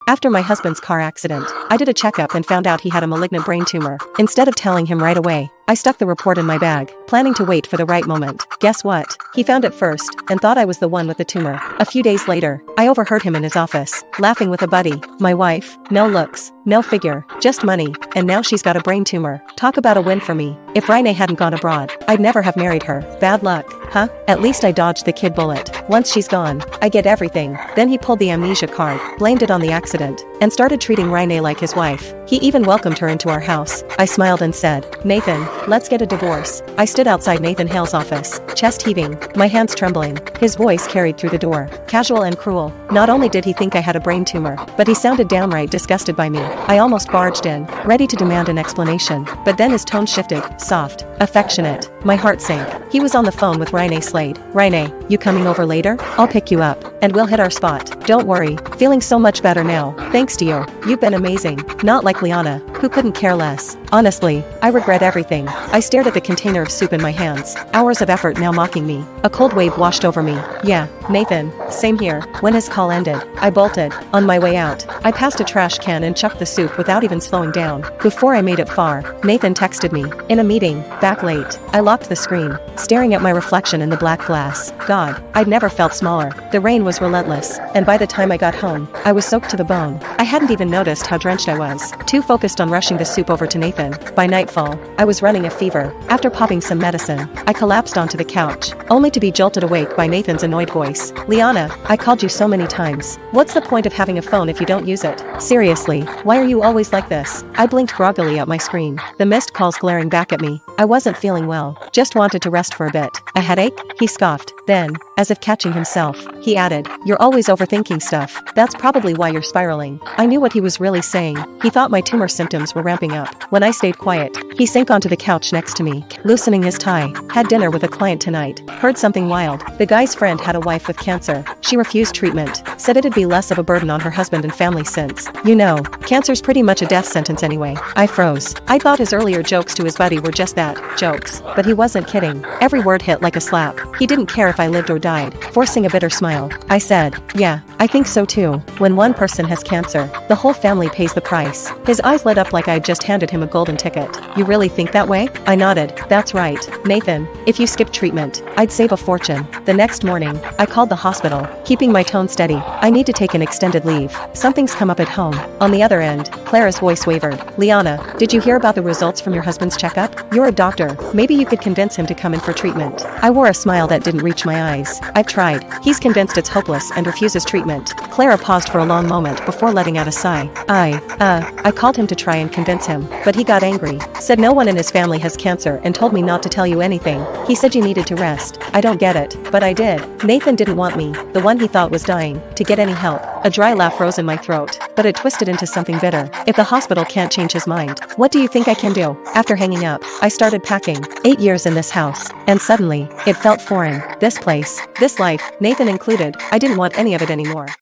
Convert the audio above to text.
After my husband's car accident, I did a checkup and found out he had a malignant brain tumor. Instead of telling him right away, I stuck the report in my bag, planning to wait for the right moment. Guess what? He found it first, and thought I was the one with the tumor. A few days later, I overheard him in his office, laughing with a buddy. My wife, no looks, no figure, just money, and now she's got a brain tumor. Talk about a win for me. If Rainee hadn't gone abroad, I'd never have married her. Bad luck, huh? At least I dodged the kid bullet. Once she's gone, I get everything. Then he pulled the amnesia card, blamed it on the accident, and started treating Rainee like his wife. He even welcomed her into our house. I smiled and said, "Nathan, let's get a divorce." I stood outside Nathan Hale's office, chest heaving, my hands trembling. His voice carried through the door, casual and cruel. Not only did he think I had a brain tumor, but he sounded downright disgusted by me. I almost barged in, ready to demand an explanation, but then his tone shifted, soft, affectionate. My heart sank. He was on the phone with Rainee Slade. "Rainee, you coming over later? I'll pick you up, and we'll hit our spot. Don't worry, feeling so much better now, thanks to you. You've been amazing." Not like Liana, who couldn't care less. Honestly, I regret everything. I stared at the container of soup in my hands, hours of effort now mocking me. A cold wave washed over me. "Yeah, Nathan, same here." When his call ended, I bolted. On my way out, I passed a trash can and chucked the soup without even slowing down. Before I made it far, Nathan texted me, "In a meeting, back late." I locked the screen, staring at my reflection in the black glass. God, I'd never felt smaller. The rain was relentless, and by the time I got home, I was soaked to the bone. I hadn't even noticed how drenched I was, too focused on rushing the soup over to Nathan. By nightfall, I was running a fever. After popping some medicine, I collapsed onto the couch, only to be jolted awake by Nathan's annoyed voice. "Liana, I called you so many times. What's the point of having a phone if you don't use it? Seriously, why are you always like this?" I blinked groggily at my screen, the missed calls glaring back at me. I wasn't feeling well, just wanted to rest for a bit. "A headache?" He scoffed. Then, as if catching himself, he added, "You're always overthinking stuff. That's probably why you're spiraling." I knew what he was really saying. He thought my tumor symptoms were ramping up. When I stayed quiet, he sank onto the couch next to me, loosening his tie. "Had dinner with a client tonight. Heard something wild. The guy's friend had a wife with cancer. She refused treatment. Said it'd be less of a burden on her husband and family since, you know, cancer's pretty much a death sentence anyway." I froze. I thought his earlier jokes to his buddy were just that, jokes. But he wasn't kidding. Every word hit like a slap. He didn't care if I lived or died. Forcing a bitter smile, I said, "Yeah, I think so too. When one person has cancer, the whole family pays the price." His eyes lit up like I'd just handed him a golden ticket. "You really think that way?" I nodded. "That's right, Nathan. If you skip treatment, I'd save a fortune." The next morning, I called the hospital, keeping my tone steady. "I need to take an extended leave. Something's come up at home." On the other end, Clara's voice wavered. "Liana, did you hear about the results from your husband's checkup? You're a doctor. Maybe you could convince him to come in for treatment." I wore a smile that didn't reach my eyes. "I've tried. He's convinced it's hopeless and refuses treatment." Clara paused for a long moment before letting out a sigh. I called him to try and convince him, but he got angry. Said no one in his family has cancer and told me not to tell you anything. He said you needed to rest. I don't get it, but I did. Nathan didn't want me, the one he thought was dying, to get any help. A dry laugh rose in my throat, but it twisted into something bitter. If the hospital can't change his mind, what do you think I can do? After hanging up, I started packing. 8 years in this house, and suddenly, it felt foreign. This place, this life, Nathan included, I didn't want any of it anymore.